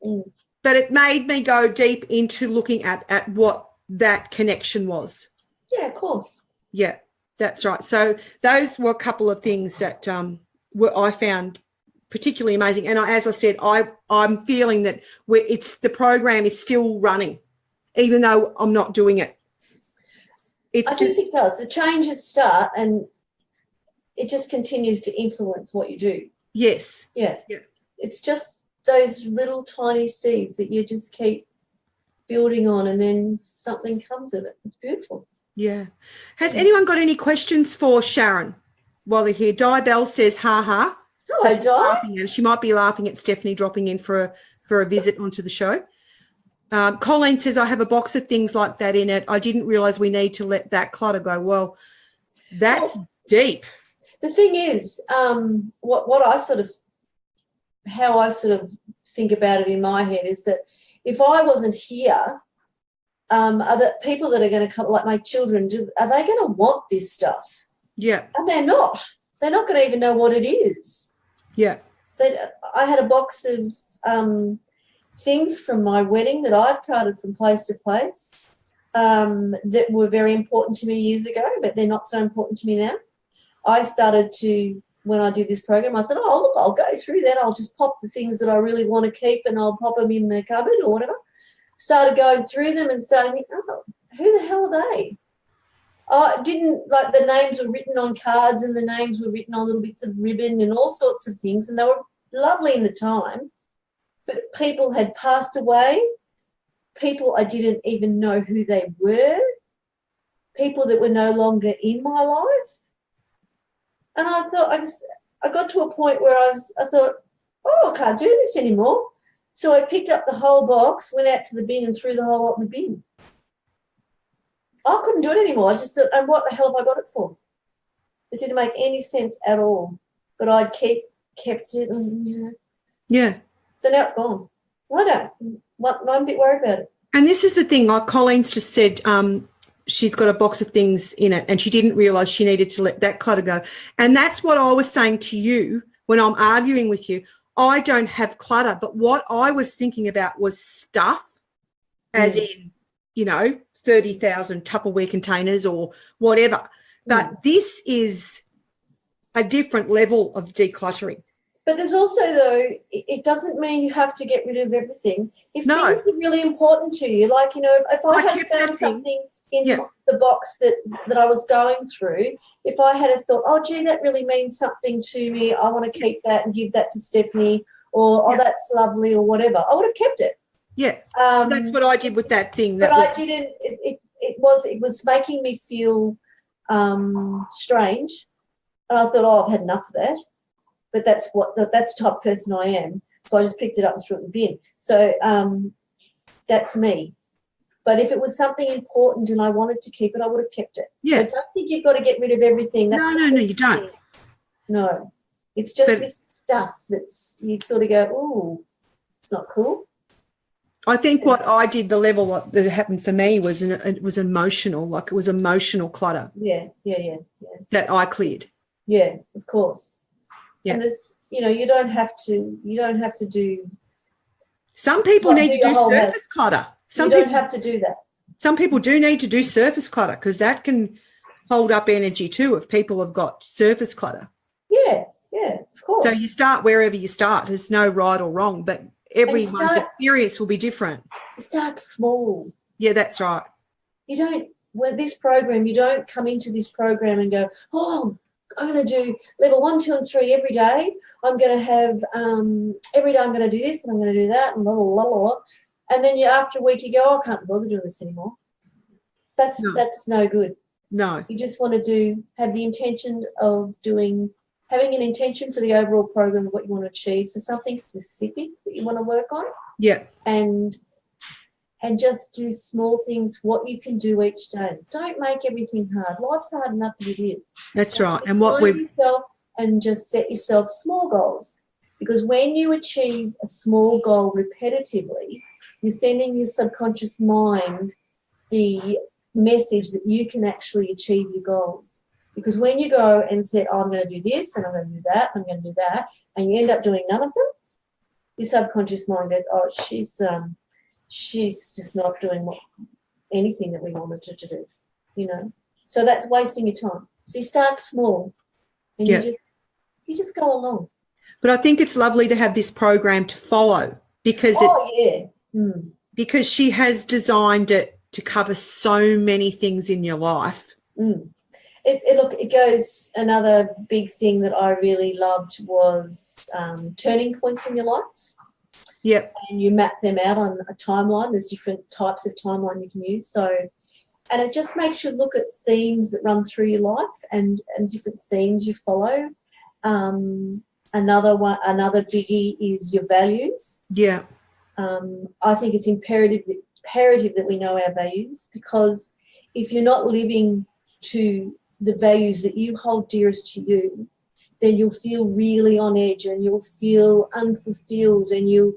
Mm. But it made me go deep into looking at what that connection was. Yeah, of course. Yeah, that's right. So those were a couple of things that I found particularly amazing. And as I said, I'm feeling that the program is still running, even though I'm not doing it. I think it does. The changes start, and it just continues to influence what you do. Yes. Yeah. It's just those little tiny seeds that you just keep building on, and then something comes of it. It's beautiful. Yeah. Has anyone got any questions for Sharon while they're here? Di Bell says, ha ha. Hello, Di. And she might be laughing at Stephanie dropping in for a visit onto the show. Colleen says, I have a box of things like that in it. I didn't realise we need to let that clutter go. Well, that's deep. The thing is, what I sort of, how I sort of think about it in my head is that if I wasn't here, are the people that are going to come, like my children, are they going to want this stuff? Yeah. And they're not. They're not going to even know what it is. Yeah. I had a box of things from my wedding that I've carted from place to place that were very important to me years ago, but they're not so important to me now. I started to, when I did this program, I thought, oh, look, I'll go through that. I'll just pop the things that I really want to keep and I'll pop them in the cupboard or whatever. Started going through them and started thinking, oh, who the hell are they? Oh, didn't, like, the names were written on cards and the names were written on little bits of ribbon and all sorts of things, and they were lovely in the time, but people had passed away, people I didn't even know who they were, people that were no longer in my life. And I thought, I got to a point where I thought, oh, I can't do this anymore. So I picked up the whole box, went out to the bin and threw the whole lot in the bin. I couldn't do it anymore. I just thought, and what the hell have I got it for? It didn't make any sense at all. But I'd kept it, and Yeah. So now it's gone. I'm a bit worried about it. And this is the thing, like Colleen's just said, she's got a box of things in it and she didn't realise she needed to let that clutter go. And that's what I was saying to you when I'm arguing with you. I don't have clutter, but what I was thinking about was stuff, as in, 30,000 Tupperware containers or whatever. But this is a different level of decluttering. But there's also, though, it doesn't mean you have to get rid of everything. If things are really important to you, like, if I had found something in the box that I was going through, if I had a thought, oh, gee, that really means something to me, I want to keep that and give that to Stephanie, or, oh, that's lovely, or whatever, I would have kept it. Yeah, that's what I did with that thing. But I didn't, it was making me feel strange. And I thought, oh, I've had enough of that. But that's the type of person I am. So I just picked it up and threw it in the bin. So that's me. But if it was something important and I wanted to keep it, I would have kept it. Yeah. I don't think you've got to get rid of everything. No, you don't. No. It's just this stuff that's, you sort of go, ooh, it's not cool. I think what I did, the level that happened for me was it was emotional, like it was emotional clutter. Yeah. That I cleared. Yeah, of course. Yeah. And there's, you don't have to do. Some people need to do surface clutter. You don't have to do that. Some people do need to do surface clutter because that can hold up energy too if people have got surface clutter. Yeah, of course. So you start wherever you start. There's no right or wrong, but everyone's experience will be different. You start small. Yeah, that's right. You don't, with this program, you don't come into this program and go, oh, I'm going to do level 1, 2, and 3 every day. I'm going to have, every day I'm going to do this and I'm going to do that and blah, blah, blah, blah. And then after a week you go, oh, I can't bother doing this anymore. That's no good. No. You just want to have the intention of having an intention for the overall program of what you want to achieve. So something specific that you want to work on. Yeah. And just do small things, what you can do each day. Don't make everything hard. Life's hard enough as it is. That's right. And and just set yourself small goals. Because when you achieve a small goal repetitively, you're sending your subconscious mind the message that you can actually achieve your goals. Because when you go and say, oh, I'm going to do this and I'm going to do that, I'm going to do that, and you end up doing none of them, your subconscious mind goes, oh, she's just not doing anything that we wanted her to do, So that's wasting your time. So you start small and you just go along. But I think it's lovely to have this program to follow because because she has designed it to cover so many things in your life. It goes, another big thing that I really loved was turning points in your life. Yep. And you map them out on a timeline. There's different types of timeline you can use. And it just makes you look at themes that run through your life and different themes you follow. Another biggie is your values. Yeah. I think it's imperative that we know our values, because if you're not living to the values that you hold dearest to you, then you'll feel really on edge and you'll feel unfulfilled and you'll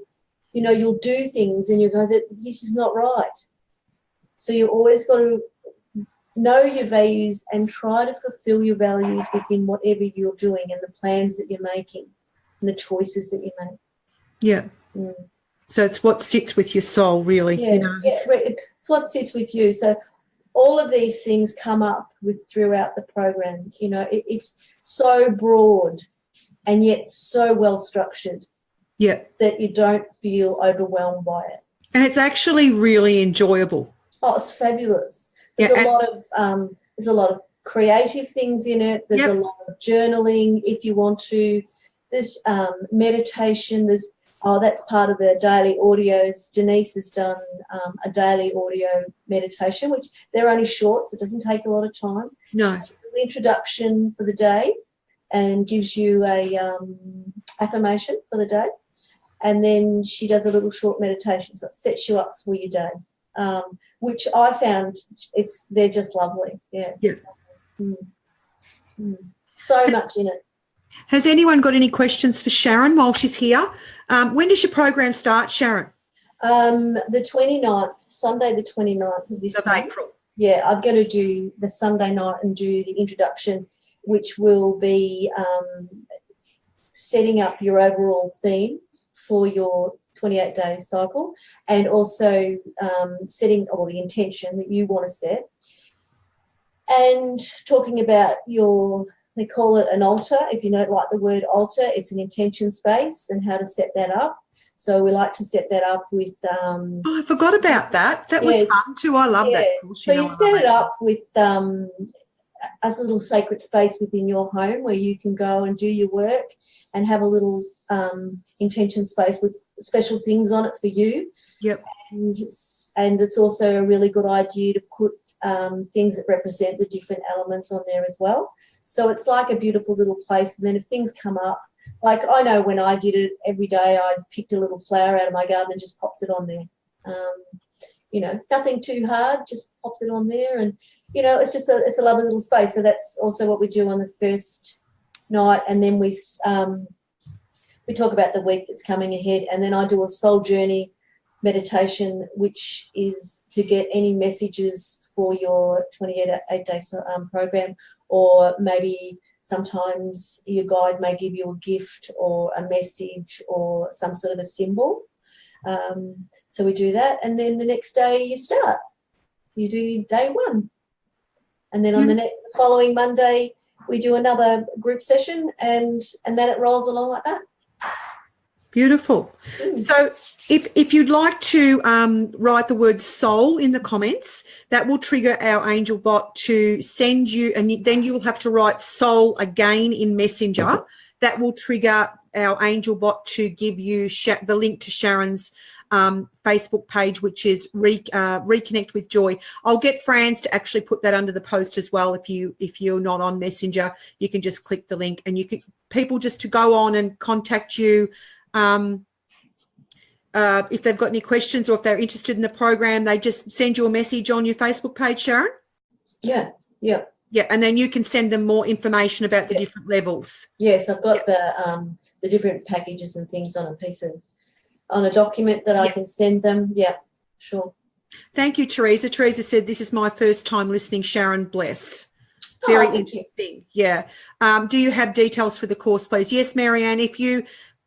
do things and you go that this is not right. So you always got to know your values and try to fulfill your values within whatever you're doing and the plans that you're making and the choices that you make. Yeah. So it's what sits with your soul, really. Yeah, it's what sits with you. So all of these things come up throughout the program. It's so broad and yet so well structured. Yeah. That you don't feel overwhelmed by it. And it's actually really enjoyable. Oh, it's fabulous. There's a lot of creative things in it. There's a lot of journaling if you want to. There's meditation. That's part of the daily audios. Denise has done a daily audio meditation, which they're only short, so it doesn't take a lot of time. No. It's an introduction for the day and gives you a affirmation for the day. And then she does a little short meditation, so it sets you up for your day. which I found they're just lovely. Yeah. Yes. So much in it. Has anyone got any questions for Sharon while she's here? When does your program start, Sharon? The 29th, Sunday the 29th of this month. April. Yeah, I'm going to do the Sunday night and do the introduction, which will be setting up your overall theme for your 28-day cycle, and also setting the intention that you want to set, and talking about they call it an altar. If you don't like the word altar, it's an intention space and how to set that up. So we like to set that up with I forgot about that. That was fun too. I love that. So you set it up with as a little sacred space within your home where you can go and do your work and have a little intention space with special things on it for you. Yep. And it's also a really good idea to put things that represent the different elements on there as well. So it's like a beautiful little place. And then if things come up, like I know when I did it every day, I picked a little flower out of my garden and just popped it on there. Nothing too hard, just popped it on there. And, it's a lovely little space. So that's also what we do on the first night. And then we talk about the week that's coming ahead. And then I do a soul journey meditation, which is to get any messages for your 28-day program, or maybe sometimes your guide may give you a gift or a message or some sort of a symbol. So we do that, and then the next day you start. You do day one. And then on the following Monday, we do another group session, and then it rolls along like that. Beautiful. So if you'd like to write the word soul in the comments, that will trigger our angel bot to send you, and then you will have to write soul again in Messenger. That will trigger our angel bot to give you the link to Sharon's Facebook page, which is Reconnect with Joy. I'll get Franz to actually put that under the post as well. If you're not on Messenger, you can just click the link, and people just to go on and contact you. If they've got any questions or if they're interested in the program, they just send you a message on your Facebook page, Sharon? Yeah. Yeah, and then you can send them more information about the different levels. Yes, I've got the different packages and things on a document that I can send them. Yeah, sure. Thank you, Teresa. Teresa said, this is my first time listening, Sharon, bless. Very interesting. Yeah. Do you have details for the course, please? Yes, Marianne, if you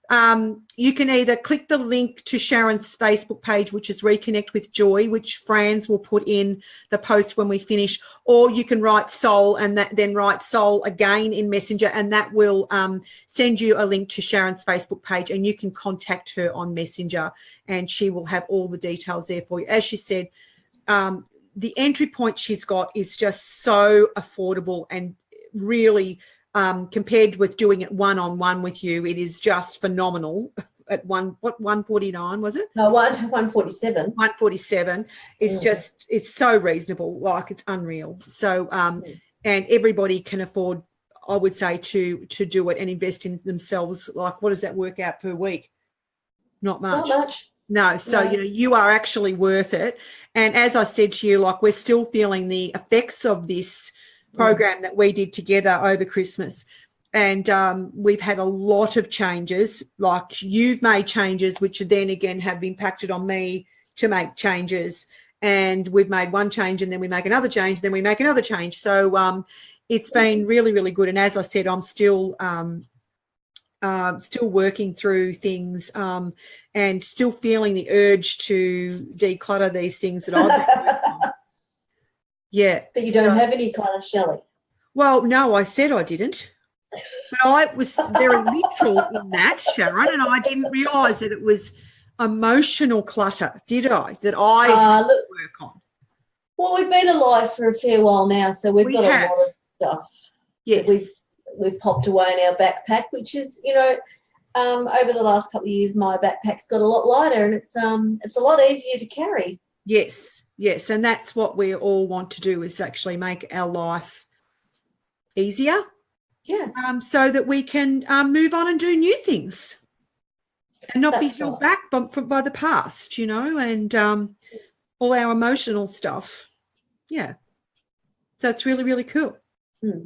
can either click the link to Sharon's Facebook page, which is Reconnect with Joy, which Franz will put in the post when we finish, or you can write soul and then write soul again in Messenger, and that will send you a link to Sharon's Facebook page, and you can contact her on Messenger, and she will have all the details there for you. As she said, the entry point she's got is just so affordable, and really compared with doing it one-on-one with you, it is just phenomenal. At 149 was it? No, 147. 147. It's just, it's so reasonable, like it's unreal. So and everybody can afford, I would say, to do it and invest in themselves. Like, what does that work out per week? Not much. Not much. No, so you are actually worth it. And as I said to you, like, we're still feeling the effects of this program that we did together over Christmas, and we've had a lot of changes. Like, you've made changes which then again have impacted on me to make changes, and we've made one change and then we make another change, then we make another change. So it's been really, really good. And as I said, I'm still working through things and still feeling the urge to declutter these things that I've been working on. Yeah. That you don't have any clutter, Shelley? Well, no, I said I didn't. But I was very literal in that, Sharon, and I didn't realise that it was emotional clutter, did I? That I had to work on. Well, we've been alive for a fair while now, so we've got a lot of stuff. Yes. That we've popped away in our backpack, which is, over the last couple of years, my backpack's got a lot lighter, and it's a lot easier to carry. Yes, and that's what we all want to do, is actually make our life easier. Yeah. So that we can move on and do new things and not be held back by the past, and all our emotional stuff. Yeah. So it's really, really cool.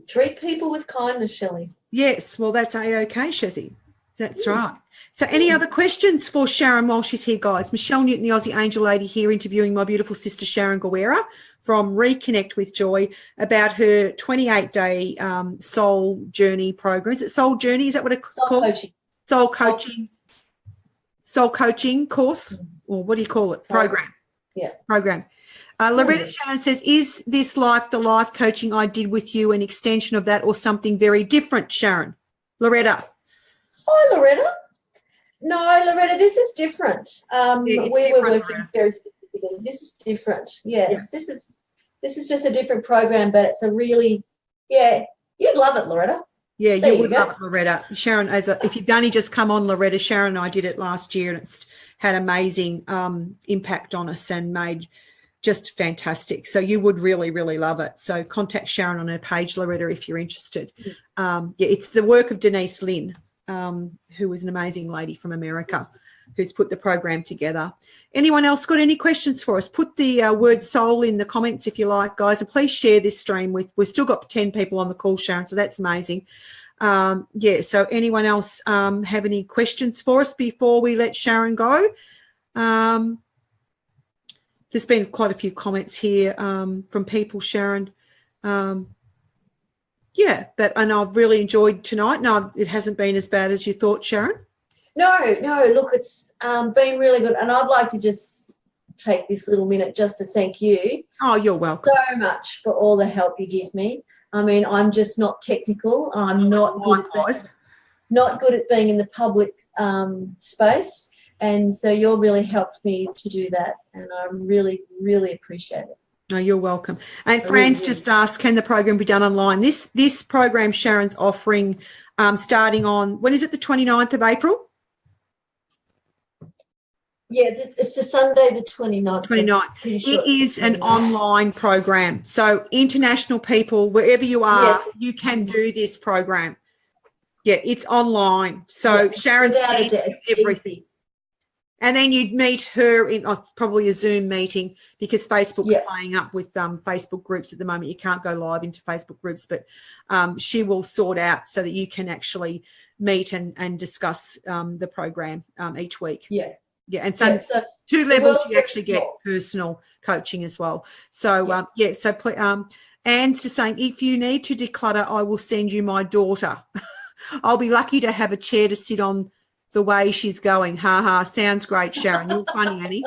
Treat people with kindness, Shelley. Yes. Well, that's A-OK, Shezzy. That's right. So any other questions for Sharon while she's here, guys? Michelle Newton, the Aussie Angel Lady, here interviewing my beautiful sister Sharon Guerra from Reconnect With Joy about her 28-day soul journey program. Is it soul journey? Is that what it's called? Coaching. Soul coaching course, or what do you call it? Program. Yeah. Program. Loretta Shannon says, is this like the life coaching I did with you, an extension of that, or something very different, Sharon? Loretta. Oh, Loretta. No, Loretta, this is different. We were working very specifically. This is different. Yeah. This is just a different program, but it's a really, you'd love it, Loretta. Yeah, you would love it, Loretta. Sharon, if you've only just come on, Loretta, Sharon and I did it last year, and it's had amazing impact on us and made just fantastic. So you would really, really love it. So contact Sharon on her page, Loretta, if you're interested. It's the work of Denise Linn, who is an amazing lady from America who's put the program together. Anyone else got any questions for us? Put the word soul in the comments if you like, guys, and please share this stream we've still got 10 people on the call, Sharon, so that's amazing. So anyone else have any questions for us before we let Sharon go? There's been quite a few comments here from people, Sharon. And I've really enjoyed tonight. No, it hasn't been as bad as you thought, Sharon. No, look, it's been really good. And I'd like to just take this little minute just to thank you. Oh, you're welcome. So much for all the help you give me. I mean, I'm just not technical. I'm not good at being in the public space. And so you're really helped me to do that. And I really, really appreciate it. No, you're welcome. And Fran's just asked, can the program be done online? This program Sharon's offering starting on, when is it, the 29th of April? Yeah, it's the Sunday, the 29th. 29th. Sure it is an online program. So international people, wherever you are, you can do this program. Yeah, it's online. So Sharon said everything. And then you'd meet her in probably a Zoom meeting, because Facebook's playing up with Facebook groups at the moment. You can't go live into Facebook groups, but she will sort out so that you can actually meet and discuss the program each week. Yeah. And so 2 levels you actually get personal coaching as well. So, Anne's just saying, if you need to declutter, I will send you my daughter. I'll be lucky to have a chair to sit on the way she's going. Ha ha. Sounds great, Sharon. You're funny, Annie.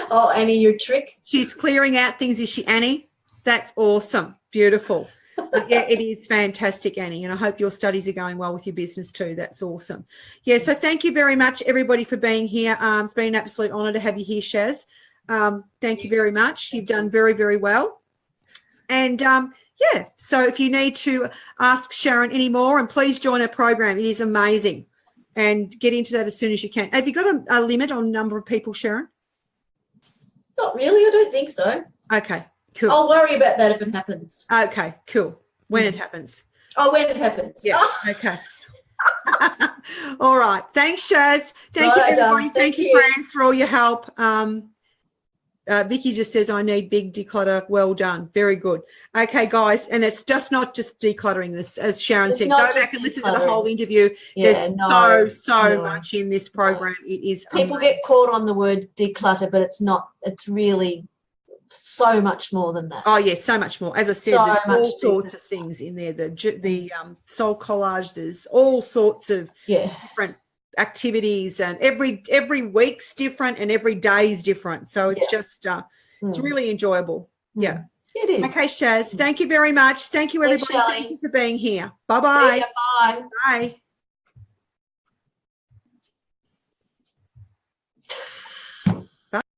Oh, Annie, your trick. She's clearing out things, is she, Annie? That's awesome. Beautiful. It is fantastic, Annie, and I hope your studies are going well with your business too. That's awesome. Yeah, so thank you very much, everybody, for being here. It's been an absolute honour to have you here, Shaz. Thank you very much. You've done very, very well. And, so if you need to ask Sharon any more, and please join her program. It is amazing. And get into that as soon as you can. Have you got a limit on number of people, Sharon? Not really. I don't think so. Okay, cool. I'll worry about that if it happens. Okay, cool. When it happens. Oh, when it happens. Yeah, okay. All right. Thanks, Shaz. Thank you, everybody. Thank you, Franz, for all your help. Vicky just says, I need big declutter. Well done. Very good. Okay, guys, and it's just not just decluttering this, as Sharon said. Go back and listen to the whole interview. There's so much in this program. It is people get caught on the word declutter, but it's not. It's really so much more than that. Oh, yes, so much more. As I said, there's all sorts of things in there. The soul collage, there's all sorts of different activities, and every week's different and every day's different, so it's just it's really enjoyable. It is. Okay, Shaz, thank you very much. Thank you, everybody. Thank you for being here. Bye-bye. Bye. Bye.